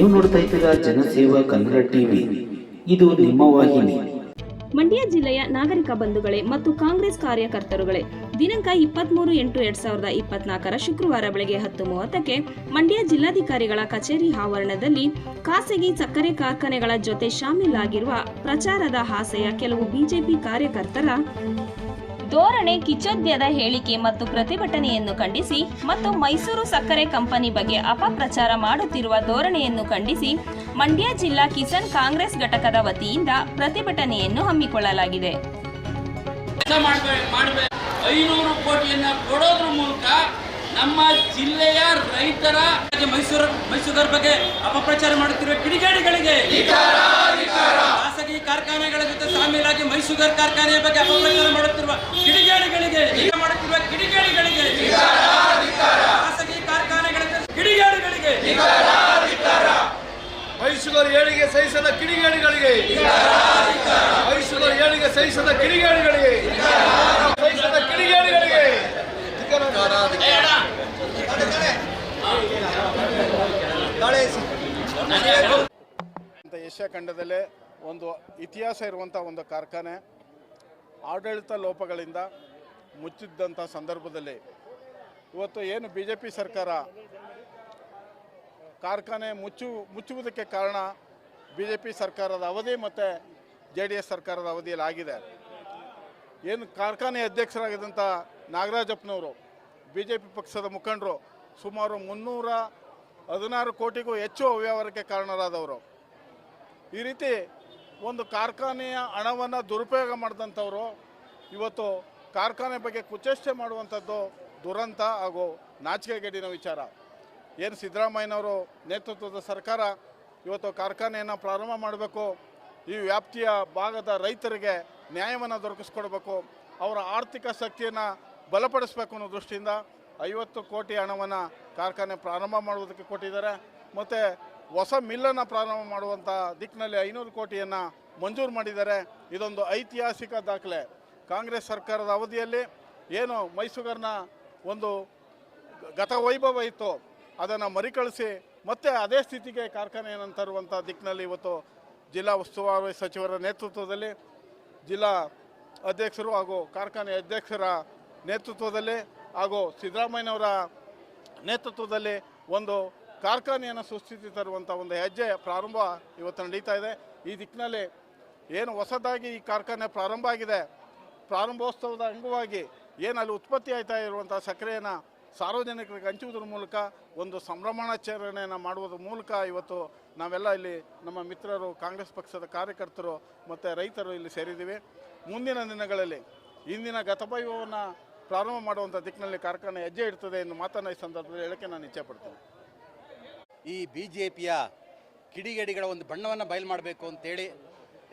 ನೀವು ನೋಡ್ತಾ ಇದ್ದೀರಾ ಜನಸೇವಾ ಕನ್ನಡ ಟಿವಿ, ಇದು ನಿಮ್ಮ ವಾಹಿನಿ. ಮಂಡ್ಯ ಜಿಲ್ಲೆಯ ನಾಗರಿಕ ಬಂಧುಗಳೇ ಮತ್ತು ಕಾಂಗ್ರೆಸ್ ಕಾರ್ಯಕರ್ತರುಗಳೇ, ದಿನಾಂಕ 23/8/2024 ಶುಕ್ರವಾರ ಬೆಳಗ್ಗೆ 10:30ಕ್ಕೆ ಮಂಡ್ಯ ಜಿಲ್ಲಾಧಿಕಾರಿಗಳ ಕಚೇರಿ ಆವರಣದಲ್ಲಿ ಖಾಸಗಿ ಸಕ್ಕರೆ ಕಾರ್ಖಾನೆಗಳ ಜೊತೆ ಶಾಮೀಲಾಗಿರುವ ಪ್ರಚಾರದ ಆಸೆಯ ಕೆಲವು ಬಿಜೆಪಿ ಕಾರ್ಯಕರ್ತರ ಧೋರಣೆ, ಕಿಚ್ಚೊದ್ಯದ ಹೇಳಿಕೆ ಮತ್ತು ಪ್ರತಿಭಟನೆಯನ್ನು ಖಂಡಿಸಿ ಮತ್ತು ಮೈಸೂರು ಸಕ್ಕರೆ ಕಂಪನಿ ಬಗ್ಗೆ ಅಪಪ್ರಚಾರ ಮಾಡುತ್ತಿರುವ ಧೋರಣೆಯನ್ನು ಖಂಡಿಸಿ ಮಂಡ್ಯ ಜಿಲ್ಲಾ ಕಿಸಾನ್ ಕಾಂಗ್ರೆಸ್ ಘಟಕದ ವತಿಯಿಂದ ಪ್ರತಿಭಟನೆಯನ್ನು ಹಮ್ಮಿಕೊಳ್ಳಲಾಗಿದೆ. 500 ಕೋಟಿಯನ್ನ ಕೊಡೋದ್ರ ಮೂಲಕ ನಮ್ಮ ಜಿಲ್ಲೆಯ ರೈತರ ಮೈಸೂರು ಬಗ್ಗೆ ಅಪಪ್ರಚಾರ ಮಾಡುತ್ತಿರುವ ಕಿಡಿಗೇಡಿಗಳಿಗೆ, ಖಾಸಗಿ ಕಾರ್ಖಾನೆಗಳ ಜೊತೆ ಶಾಮೀಲಾಗಿ ಮೈಸೂರು ಕಾರ್ಖಾನೆಯ ಬಗ್ಗೆ ಅಪಪ್ರಚಾರ ಮಾಡುತ್ತಿರುವ ಕಿಡಿಗೇಡಿಗಳಿಗೆ, ಖಾಸಗಿ ಕಾರ್ಖಾನೆಗಳ ಕಿಡಿಗೇಡಿಗಳಿಗೆ, ಮೈಸೂರು ಏಳಿಗೆ ಸಹಿಸದ ಕಿಡಿಗೇಡಿಗಳಿಗೆ, ಮೈಸೂರು ಏಳಿಗೆ ಸಹಿಸದ ಕಿಡಿಗೇಡಿಗಳಿಗೆ, ಏಷ್ಯಾ ಖಂಡದಲ್ಲೇ ಒಂದು ಇತಿಹಾಸ ಇರುವಂಥ ಒಂದು ಕಾರ್ಖಾನೆ ಆಡಳಿತ ಲೋಪಗಳಿಂದ ಮುಚ್ಚಿದ್ದಂಥ ಸಂದರ್ಭದಲ್ಲಿ ಇವತ್ತು ಏನು BJP ಸರ್ಕಾರ ಕಾರ್ಖಾನೆ ಮುಚ್ಚುವುದಕ್ಕೆ ಕಾರಣ BJP ಸರ್ಕಾರದ ಅವಧಿ ಮತ್ತು JDS ಸರ್ಕಾರದ ಅವಧಿಯಲ್ಲಿ ಆಗಿದೆ. ಏನು ಕಾರ್ಖಾನೆ ಅಧ್ಯಕ್ಷರಾಗಿದ್ದಂಥ ನಾಗರಾಜಪ್ಪನವರು BJP ಪಕ್ಷದ ಮುಖಂಡರು ಸುಮಾರು 316 ಕೋಟಿಗೂ ಹೆಚ್ಚು ಅವ್ಯವಹಾರಕ್ಕೆ ಕಾರಣರಾದವರು. ಈ ರೀತಿ ಒಂದು ಕಾರ್ಖಾನೆಯ ಹಣವನ್ನು ದುರುಪಯೋಗ ಮಾಡಿದಂಥವರು ಇವತ್ತು ಕಾರ್ಖಾನೆ ಬಗ್ಗೆ ಕುಚೇಷ್ಟೆ ಮಾಡುವಂಥದ್ದು ದುರಂತ ಹಾಗೂ ನಾಚಿಕೆಗೇಡಿನ ವಿಚಾರ. ಏನು ಸಿದ್ದರಾಮಯ್ಯನವರು ನೇತೃತ್ವದ ಸರ್ಕಾರ ಇವತ್ತು ಕಾರ್ಖಾನೆಯನ್ನು ಪ್ರಾರಂಭ ಮಾಡಬೇಕು, ಈ ವ್ಯಾಪ್ತಿಯ ಭಾಗದ ರೈತರಿಗೆ ನ್ಯಾಯವನ್ನು ದೊರಕಿಸ್ಕೊಡ್ಬೇಕು, ಅವರ ಆರ್ಥಿಕ ಶಕ್ತಿಯನ್ನು ಬಲಪಡಿಸಬೇಕು ಅನ್ನೋ ದೃಷ್ಟಿಯಿಂದ 50 ಕೋಟಿ ಹಣವನ್ನು ಕಾರ್ಖಾನೆ ಪ್ರಾರಂಭ ಮಾಡುವುದಕ್ಕೆ ಕೊಟ್ಟಿದ್ದಾರೆ. ಮತ್ತು ಹೊಸ ಮಿಲ್ಲನ್ನು ಪ್ರಾರಂಭ ಮಾಡುವಂಥ ದಿಕ್ಕಿನಲ್ಲಿ 500 ಕೋಟಿಯನ್ನು ಮಂಜೂರು ಮಾಡಿದ್ದಾರೆ. ಇದೊಂದು ಐತಿಹಾಸಿಕ ದಾಖಲೆ. ಕಾಂಗ್ರೆಸ್ ಸರ್ಕಾರದ ಅವಧಿಯಲ್ಲಿ ಏನು ಮೈಸೂರಿನ ಒಂದು ಗತವೈಭವ ಇತ್ತು ಅದನ್ನು ಮರಿಕಳಿಸಿ ಮತ್ತೆ ಅದೇ ಸ್ಥಿತಿಗೆ ಕಾರ್ಖಾನೆಯನ್ನು ತರುವಂಥ ದಿಕ್ಕಿನಲ್ಲಿ ಇವತ್ತು ಜಿಲ್ಲಾ ಉಸ್ತುವಾರಿ ಸಚಿವರ ನೇತೃತ್ವದಲ್ಲಿ, ಜಿಲ್ಲಾ ಅಧ್ಯಕ್ಷರು ಹಾಗೂ ಕಾರ್ಖಾನೆ ಅಧ್ಯಕ್ಷರ ನೇತೃತ್ವದಲ್ಲಿ ಹಾಗೂ ಸಿದ್ದರಾಮಯ್ಯನವರ ನೇತೃತ್ವದಲ್ಲಿ ಒಂದು ಕಾರ್ಖಾನೆಯನ್ನು ಸುಸ್ಥಿತಿ ತರುವಂಥ ಒಂದು ಹೆಜ್ಜೆ ಪ್ರಾರಂಭ ಇವತ್ತು ನಡೀತಾ ಇದೆ. ಈ ದಿಕ್ಕಿನಲ್ಲಿ ಏನು ಹೊಸದಾಗಿ ಈ ಕಾರ್ಖಾನೆ ಪ್ರಾರಂಭ ಆಗಿದೆ, ಪ್ರಾರಂಭೋತ್ಸವದ ಅಂಗವಾಗಿ ಏನು ಅಲ್ಲಿ ಉತ್ಪತ್ತಿ ಆಯ್ತಾ ಇರುವಂಥ ಸಕ್ಕರೆಯನ್ನು ಸಾರ್ವಜನಿಕರಿಗೆ ಹಂಚುವುದರ ಮೂಲಕ ಒಂದು ಸಂಭ್ರಮಾಚರಣೆಯನ್ನು ಮಾಡುವುದರ ಮೂಲಕ ಇವತ್ತು ನಾವೆಲ್ಲ ಇಲ್ಲಿ ನಮ್ಮ ಮಿತ್ರರು, ಕಾಂಗ್ರೆಸ್ ಪಕ್ಷದ ಕಾರ್ಯಕರ್ತರು ಮತ್ತು ರೈತರು ಇಲ್ಲಿ ಸೇರಿದ್ದೀವಿ. ಮುಂದಿನ ದಿನಗಳಲ್ಲಿ ಇಂದಿನ ಗತವೈಭವವನ್ನು ಪ್ರಾರಂಭ ಮಾಡುವಂಥ ದಿಕ್ಕಿನಲ್ಲಿ ಕಾರ್ಖಾನೆ ಹೆಜ್ಜೆ ಇಡ್ತದೆ ಎಂದು ಮಾತನ್ನ ಈ ಸಂದರ್ಭದಲ್ಲಿ ಹೇಳಕ್ಕೆ ನಾನು ಇಚ್ಛೆ ಪಡ್ತೇನೆ. ಈ BJPಯ ಕಿಡಿಗೇಡಿಗಳ ಒಂದು ಬಣ್ಣವನ್ನು ಬಯಲು ಮಾಡಬೇಕು ಅಂತೇಳಿ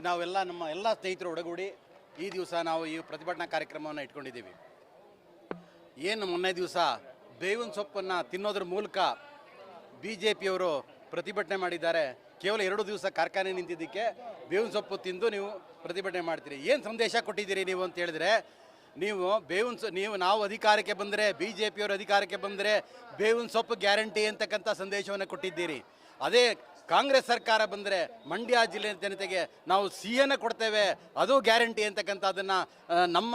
ನಾವೆಲ್ಲ ನಮ್ಮ ಎಲ್ಲ ಸ್ನೇಹಿತರು ಒಡಗೂಡಿ ಈ ದಿವಸ ನಾವು ಈ ಪ್ರತಿಭಟನಾ ಕಾರ್ಯಕ್ರಮವನ್ನು ಇಟ್ಕೊಂಡಿದ್ದೀವಿ. ಏನು ಮೊನ್ನೆ ದಿವಸ ಬೇವಿನ ಸೊಪ್ಪನ್ನು ತಿನ್ನೋದ್ರ ಮೂಲಕ BJPಯವರು ಪ್ರತಿಭಟನೆ ಮಾಡಿದ್ದಾರೆ. ಕೇವಲ 2 ದಿವಸ ಕಾರ್ಖಾನೆ ನಿಂತಿದ್ದಕ್ಕೆ ಬೇವಿನ ಸೊಪ್ಪು ತಿಂದು ನೀವು ಪ್ರತಿಭಟನೆ ಮಾಡ್ತೀರಿ. ಏನು ಸಂದೇಶ ಕೊಟ್ಟಿದ್ದೀರಿ ನೀವು ಅಂತ ಹೇಳಿದ್ರೆ, ನಾವು ಅಧಿಕಾರಕ್ಕೆ ಬಂದರೆ, BJPಯವರು ಅಧಿಕಾರಕ್ಕೆ ಬಂದರೆ ಬೇವಿನ ಸೊಪ್ಪು ಗ್ಯಾರಂಟಿ ಅಂತಕ್ಕಂಥ ಸಂದೇಶವನ್ನು ಕೊಟ್ಟಿದ್ದೀರಿ. ಅದೇ ಕಾಂಗ್ರೆಸ್ ಸರ್ಕಾರ ಬಂದರೆ ಮಂಡ್ಯ ಜಿಲ್ಲೆ ಜನತೆಗೆ ನಾವು ಸಿಹಿಯನ್ನು ಕೊಡ್ತೇವೆ, ಅದು ಗ್ಯಾರಂಟಿ ಅಂತಕ್ಕಂಥದ್ದನ್ನು ನಮ್ಮ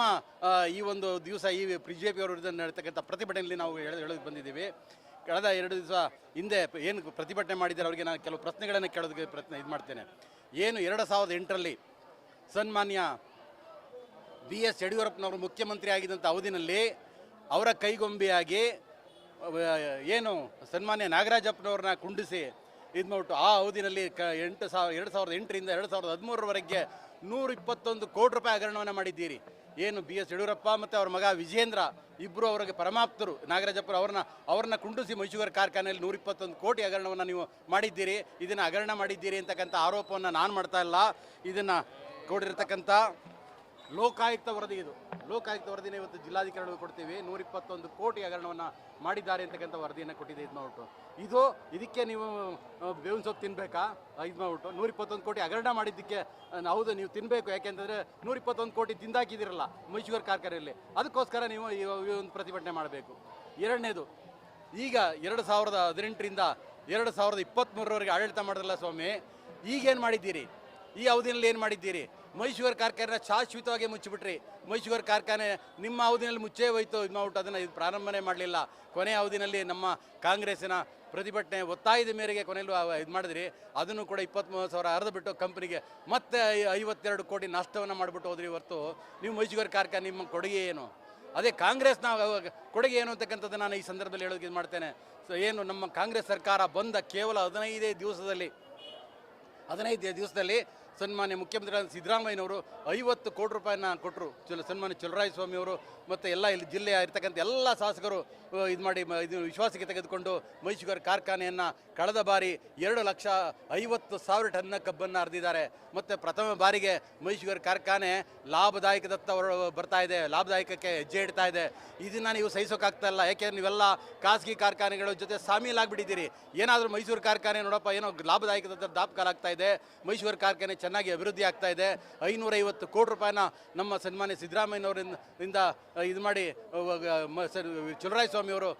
ಈ ಒಂದು ದಿವಸ ಈ BJPಯವರು ವಿರುದ್ಧ ನಡೀತಕ್ಕಂಥ ಪ್ರತಿಭಟನೆಯಲ್ಲಿ ನಾವು ಹೇಳೋದಕ್ಕೆ ಬಂದಿದ್ದೀವಿ. ಕಳೆದ 2 ದಿವಸ ಹಿಂದೆ ಏನು ಪ್ರತಿಭಟನೆ ಮಾಡಿದ್ದಾರೆ ಅವರಿಗೆ ನಾನು ಕೆಲವು ಪ್ರಶ್ನೆಗಳನ್ನು ಕೇಳೋದಕ್ಕೆ ಇದು ಮಾಡ್ತೇನೆ. ಏನು 2008ರಲ್ಲಿ ಸನ್ಮಾನ್ಯ BS ಯಡಿಯೂರಪ್ಪನವರು ಮುಖ್ಯಮಂತ್ರಿ ಆಗಿದ್ದಂಥ ಅವಧಿನಲ್ಲಿ ಅವರ ಕೈಗೊಂಬೆಯಾಗಿ ಏನು ಸನ್ಮಾನ್ಯ ನಾಗರಾಜಪ್ಪನವ್ರನ್ನ ಕುಂಡಿಸಿ ಇದು ಮಾಡಿಬಿಟ್ಟು ಆ ಅವಧಿನಲ್ಲಿ 2008ರಿಂದ 2013ರವರೆಗೆ 121 ಕೋಟಿ ರೂಪಾಯಿ ಹಗರಣವನ್ನು ಮಾಡಿದ್ದೀರಿ. ಏನು BS ಯಡಿಯೂರಪ್ಪ ಮತ್ತು ಅವ್ರ ಮಗ ವಿಜೇಂದ್ರ ಇಬ್ಬರು ಅವರಿಗೆ ಪರಮಾಪ್ತರು ನಾಗರಾಜಪ್ಪ ಅವ್ರನ್ನ ಕುಂಡಿಸಿ ಮೈಸೂರು ಕಾರ್ಖಾನೆಯಲ್ಲಿ 121 ಕೋಟಿ ಹಗರಣವನ್ನು ನೀವು ಮಾಡಿದ್ದೀರಿ. ಇದನ್ನು ಹಗರಣ ಮಾಡಿದ್ದೀರಿ ಅಂತಕ್ಕಂಥ ಆರೋಪವನ್ನು ನಾನು ಮಾಡ್ತಾ ಇಲ್ಲ. ಇದನ್ನು ಕೊಡಿರ್ತಕ್ಕಂಥ ಲೋಕಾಯುಕ್ತ ವರದಿ, ಇದು ಲೋಕಾಯುಕ್ತ ವರದಿನ ಇವತ್ತು ಜಿಲ್ಲಾಧಿಕಾರಿಗಳು ಕೊಡ್ತೀವಿ. 121 ಕೋಟಿ ಹಗರಣವನ್ನು ಮಾಡಿದ್ದಾರೆ ಅಂತಕ್ಕಂಥ ವರದಿಯನ್ನು ಕೊಟ್ಟಿದೆ. ಇದು ಮಾಡಿಬಿಟ್ಟು ಇದಕ್ಕೆ ನೀವು ಬೇವಿನ ಸೊಪ್ಪು ತಿನ್ನಬೇಕಾ? ಇದು ಮಾಡಿಬಿಟ್ಟು 121 ಕೋಟಿ ಹಗರಣ ಮಾಡಿದ್ದಕ್ಕೆ ಹೌದು ನೀವು ತಿನ್ನಬೇಕು. ಯಾಕೆಂತಂದರೆ 121 ಕೋಟಿ ತಿಂದಾಕಿದಿರಲ್ಲ ಮೈಸೂರು ಕಾರ್ಖಾನೆಯಲ್ಲಿ, ಅದಕ್ಕೋಸ್ಕರ ನೀವು ಈ ಒಂದು ಪ್ರತಿಭಟನೆ ಮಾಡಬೇಕು. ಎರಡನೇದು, ಈಗ 2018ರಿಂದ 2023ರವರೆಗೆ ಆಡಳಿತ ಮಾಡಿದ್ರಲ್ಲ ಸ್ವಾಮಿ, ಈಗೇನು ಮಾಡಿದ್ದೀರಿ? ಈ ಅವಧಿಯಲ್ಲಿ ಏನು ಮಾಡಿದ್ದೀರಿ? ಮೈಸೂರು ಕಾರ್ಖಾನೆ ಶಾಶ್ವತವಾಗಿ ಮುಚ್ಚಿಬಿಟ್ರಿ. ಮೈಸೂರು ಕಾರ್ಖಾನೆ ನಿಮ್ಮ ಅವಧಿನಲ್ಲಿ ಮುಚ್ಚೇ ಹೋಯ್ತು, ಇದು ಮಾಡ್ಬಿಟ್ಟು ಅದನ್ನು ಇದು ಪ್ರಾರಂಭನೆ ಮಾಡಲಿಲ್ಲ. ಕೊನೆಯ ಅವಧಿನಲ್ಲಿ ನಮ್ಮ ಕಾಂಗ್ರೆಸ್ಸಿನ ಪ್ರತಿಭಟನೆ ಒತ್ತಾಯದ ಮೇರೆಗೆ ಕೊನೆಯಲ್ಲೂ ಇದು ಮಾಡಿದ್ರಿ. ಅದನ್ನು ಕೂಡ 23,000 ಹರಿದುಬಿಟ್ಟು ಕಂಪ್ನಿಗೆ ಮತ್ತೆ 52 ಕೋಟಿ ನಷ್ಟವನ್ನು ಮಾಡಿಬಿಟ್ಟು ಹೋದ್ರಿ. ಹೊರತು ನೀವು ಮೈಸೂರು ಕಾರ್ಖಾನೆ ನಿಮ್ಮ ಕೊಡುಗೆ ಏನು? ಅದೇ ಕಾಂಗ್ರೆಸ್ನ ಕೊಡುಗೆ ಏನು ಅಂತಕ್ಕಂಥದ್ದು ನಾನು ಈ ಸಂದರ್ಭದಲ್ಲಿ ಹೇಳೋದಕ್ಕೆ ಇದು ಮಾಡ್ತೇನೆ. ಸೊ ಏನು ನಮ್ಮ ಕಾಂಗ್ರೆಸ್ ಸರ್ಕಾರ ಬಂದ ಕೇವಲ 15 ದಿವಸದಲ್ಲಿ ಸನ್ಮಾನ್ಯ ಮುಖ್ಯಮಂತ್ರಿ ಸಿದ್ದರಾಮಯ್ಯನವರು 50 ಕೋಟಿ ರೂಪಾಯಿನ ಕೊಟ್ಟರು. ಸನ್ಮಾನ್ಯ ಚಲುವರಾಯಸ್ವಾಮಿ ಅವರು ಮತ್ತು ಎಲ್ಲ ಇಲ್ಲಿ ಜಿಲ್ಲೆಯ ಇರ್ತಕ್ಕಂಥ ಎಲ್ಲ ಶಾಸಕರು ಇದು ಮಾಡಿ ಇದು ವಿಶ್ವಾಸಕ್ಕೆ ತೆಗೆದುಕೊಂಡು ಮೈಸೂರು ಕಾರ್ಖಾನೆಯನ್ನು ಕಳೆದ ಬಾರಿ 2,50,000 ಟನ್ನ ಕಬ್ಬನ್ನು ಹರಿದಿದ್ದಾರೆ. ಮತ್ತು ಪ್ರಥಮ ಬಾರಿಗೆ ಮೈಸೂರು ಕಾರ್ಖಾನೆ ಲಾಭದಾಯಕದತ್ತ ಬರ್ತಾ ಇದೆ, ಲಾಭದಾಯಕಕ್ಕೆ ಹೆಜ್ಜೆ ಇಡ್ತಾ ಇದೆ. ಇದನ್ನು ನೀವು ಸಹಿಸೋಕ್ಕಾಗ್ತಾ ಇಲ್ಲ. ಯಾಕೆಂದರೆ ನೀವೆಲ್ಲ ಖಾಸಗಿ ಕಾರ್ಖಾನೆಗಳ ಜೊತೆ ಸಾಮೀಲಾಗ್ಬಿಟ್ಟಿದ್ದೀರಿ. ಏನಾದರೂ ಮೈಸೂರು ಕಾರ್ಖಾನೆ ನೋಡಪ್ಪ ಏನೋ ಲಾಭದಾಯಕದತ್ತ ದಾಪಕಾಲಾಗ್ತಾ ಇದೆ, ಮೈಸೂರು ಕಾರ್ಖಾನೆ ಚೆನ್ನಾಗಿ ಅಭಿವೃದ್ಧಿ ಆಗ್ತಾ ಇದೆ. 550 ಕೋಟಿ ರೂಪಾಯಿನ ನಮ್ಮ ಸನ್ಮಾನ್ಯ ಸಿದ್ದರಾಮಯ್ಯನವರಿಂದ ಇದು ಮಾಡಿ ಚಲುವರಾಯಸ್ವಾಮಿ ಅವರು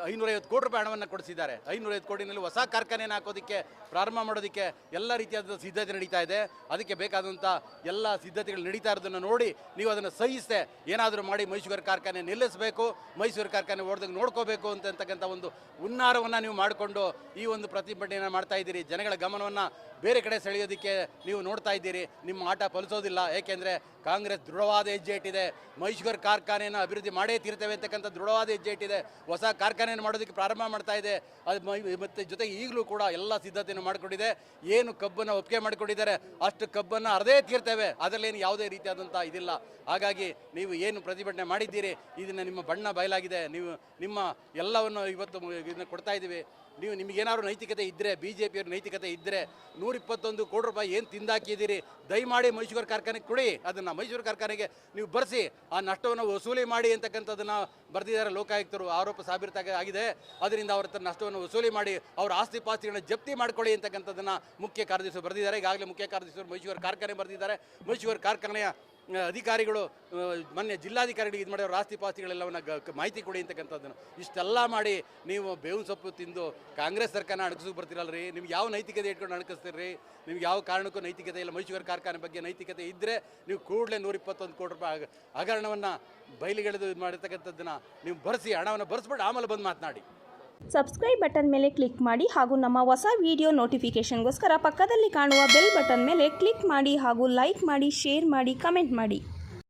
550 ಕೋಟಿ ರೂಪಾಯಿ ಹಣವನ್ನು ಕೊಡಿಸಿದ್ದಾರೆ. 550 ಕೋಟಿನಲ್ಲಿ ಹೊಸ ಕಾರ್ಖಾನೆಯನ್ನು ಹಾಕೋದಕ್ಕೆ ಪ್ರಾರಂಭ ಮಾಡೋದಕ್ಕೆ ಎಲ್ಲ ರೀತಿಯಾದ ಸಿದ್ಧತೆ ನಡೀತಾ ಇದೆ. ಅದಕ್ಕೆ ಬೇಕಾದಂಥ ಎಲ್ಲ ಸಿದ್ಧತೆಗಳು ನಡೀತಾ ಇರೋದನ್ನು ನೋಡಿ ನೀವು ಅದನ್ನು ಸಹಿಸದೆ ಏನಾದರೂ ಮಾಡಿ ಮೈಸೂರು ಕಾರ್ಖಾನೆ ನಿಲ್ಲಿಸಬೇಕು, ಮೈಸೂರು ಕಾರ್ಖಾನೆ ಓಡ್ದಂಗೆ ನೋಡ್ಕೋಬೇಕು ಅಂತಕ್ಕಂಥ ಒಂದು ಹುನ್ನಾರವನ್ನು ನೀವು ಮಾಡಿಕೊಂಡು ಈ ಒಂದು ಪ್ರತಿಭಟನೆಯನ್ನು ಮಾಡ್ತಾ ಇದ್ದೀರಿ. ಜನಗಳ ಗಮನವನ್ನು ಬೇರೆ ಕಡೆ ಸೆಳೆಯೋದಕ್ಕೆ ನೀವು ನೋಡ್ತಾ ಇದ್ದೀರಿ. ನಿಮ್ಮ ಆಟ ಫಲಿಸೋದಿಲ್ಲ. ಏಕೆಂದರೆ ಕಾಂಗ್ರೆಸ್ ದೃಢವಾದ ಹೆಜ್ಜೆ ಇಟ್ಟಿದೆ. ಮೈಸೂರು ಕಾರ್ಖಾನೆಯನ್ನು ಅಭಿವೃದ್ಧಿ ಮಾಡೇ ತೀರ್ತೇವೆ ಅಂತಕ್ಕಂಥ ದೃಢವಾದ ಹೆಜ್ಜೆ ಇಟ್ಟಿದೆ. ಹೊಸ ಕಾರ್ಖಾನೆಯನ್ನು ಮಾಡೋದಕ್ಕೆ ಪ್ರಾರಂಭ ಮಾಡ್ತಾ ಇದೆ. ಅದು ಮತ್ತು ಜೊತೆಗೆ ಈಗಲೂ ಕೂಡ ಎಲ್ಲ ಸಿದ್ಧತೆಯನ್ನು ಮಾಡಿಕೊಂಡಿದೆ. ಏನು ಕಬ್ಬನ್ನು ಒಪ್ಪಿಗೆ ಮಾಡಿಕೊಂಡಿದ್ದಾರೆ ಅಷ್ಟು ಕಬ್ಬನ್ನು ಅರ್ಧೇ ತೀರ್ತೇವೆ. ಅದರಲ್ಲೇನು ಯಾವುದೇ ರೀತಿಯಾದಂಥ ಇದಿಲ್ಲ. ಹಾಗಾಗಿ ನೀವು ಏನು ಪ್ರತಿಭಟನೆ ಮಾಡಿದ್ದೀರಿ ಇದನ್ನು ನಿಮ್ಮ ಬಣ್ಣ ಬಯಲಾಗಿದೆ. ನೀವು ನಿಮ್ಮ ಎಲ್ಲವನ್ನು ಇವತ್ತು ಇದನ್ನು ಕೊಡ್ತಾ ಇದ್ದೀವಿ. ನಿಮಗೇನಾದ್ರು ನೈತಿಕತೆ ಇದ್ದರೆ, BJPಯವ್ರ ನೈತಿಕತೆ ಇದ್ದರೆ 121 ಕೋಟಿ ರೂಪಾಯಿ ಏನು ತಿಂದಾಕಿದ್ದೀರಿ, ದಯಮಾಡಿ ಮೈಸೂರು ಕಾರ್ಖಾನೆಗೆ ಕೊಡಿ. ಅದನ್ನು ಮೈಸೂರು ಕಾರ್ಖಾನೆಗೆ ನೀವು ಬರೆಸಿ ಆ ನಷ್ಟವನ್ನು ವಸೂಲಿ ಮಾಡಿ ಅಂತಕ್ಕಂಥದ್ದನ್ನು ಬರೆದಿದ್ದಾರೆ ಲೋಕಾಯುಕ್ತರು. ಆರೋಪ ಆಗಿದೆ. ಅದರಿಂದ ಅವ್ರ ಹತ್ರ ನಷ್ಟವನ್ನು ವಸೂಲಿ ಮಾಡಿ ಅವ್ರ ಆಸ್ತಿ ಪಾಸ್ತಿಗಳನ್ನ ಜಪ್ತಿ ಮಾಡ್ಕೊಳ್ಳಿ ಅಂತಕ್ಕಂಥದ್ದನ್ನು ಮುಖ್ಯ ಕಾರ್ಯದರ್ಶಿಗಳು ಬರೆದಿದ್ದಾರೆ. ಈಗಾಗಲೇ ಮುಖ್ಯ ಕಾರ್ಯದರ್ಶಿಗಳು ಮೈಸೂರು ಕಾರ್ಖಾನೆ ಬರೆದಿದ್ದಾರೆ. ಮೈಸೂರು ಕಾರ್ಖಾನೆಯ ಅಧಿಕಾರಿಗಳು ಮೊನ್ನೆ ಜಿಲ್ಲಾಧಿಕಾರಿಗಳಿಗೆ ಇದು ಮಾಡಿ ಅವ್ರ ಆಸ್ತಿ ಪಾಸ್ತಿಗಳೆಲ್ಲವನ್ನು ಮಾಹಿತಿ ಕೊಡಿ ಅಂತಕ್ಕಂಥದ್ದನ್ನು ಇಷ್ಟೆಲ್ಲ ಮಾಡಿ ನೀವು ಬೇವಿನ ಸೊಪ್ಪು ತಿಂದು ಕಾಂಗ್ರೆಸ್ ಸರ್ಕಾರ ಅಣಕಿಸೋಕೆ ಬರ್ತಿರಲ್ರಿ. ನಿಮ್ಗೆ ಯಾವ ನೈತಿಕತೆ ಇಟ್ಕೊಂಡು ಅಣಕಿಸ್ತೀರಿ? ನಿಮ್ಗೆ ಯಾವ ಕಾರಣಕ್ಕೂ ನೈತಿಕತೆ ಇಲ್ಲ. ಮೈಸೂರು ಕಾರ್ಖಾನೆ ಬಗ್ಗೆ ನೈತಿಕತೆ ಇದ್ದರೆ ನೀವು ಕೂಡಲೇ 121 ಕೋಟಿ ರೂಪಾಯಿ ಹಗರಣವನ್ನು ಬಯಲಿಗೆಳೆದು ಇದು ಮಾಡಿರ್ತಕ್ಕಂಥದ್ದನ್ನು ನೀವು ಬರೆಸಿ, ಹಣವನ್ನು ಬರೆಸ್ಬಿಟ್ಟು ಆಮೇಲೆ ಬಂದು ಮಾತನಾಡಿ. ಸಬ್ಸ್ಕ್ರೈಬ್ ಬಟನ್ ಮೇಲೆ ಕ್ಲಿಕ್ ಮಾಡಿ ಹಾಗೂ ನಮ್ಮ ಹೊಸ ವಿಡಿಯೋ ನೋಟಿಫಿಕೇಷನ್ಗೋಸ್ಕರ ಪಕ್ಕದಲ್ಲಿ ಕಾಣುವ ಬೆಲ್ ಬಟನ್ ಮೇಲೆ ಕ್ಲಿಕ್ ಮಾಡಿ ಹಾಗೂ ಲೈಕ್ ಮಾಡಿ, ಶೇರ್ ಮಾಡಿ, ಕಮೆಂಟ್ ಮಾಡಿ.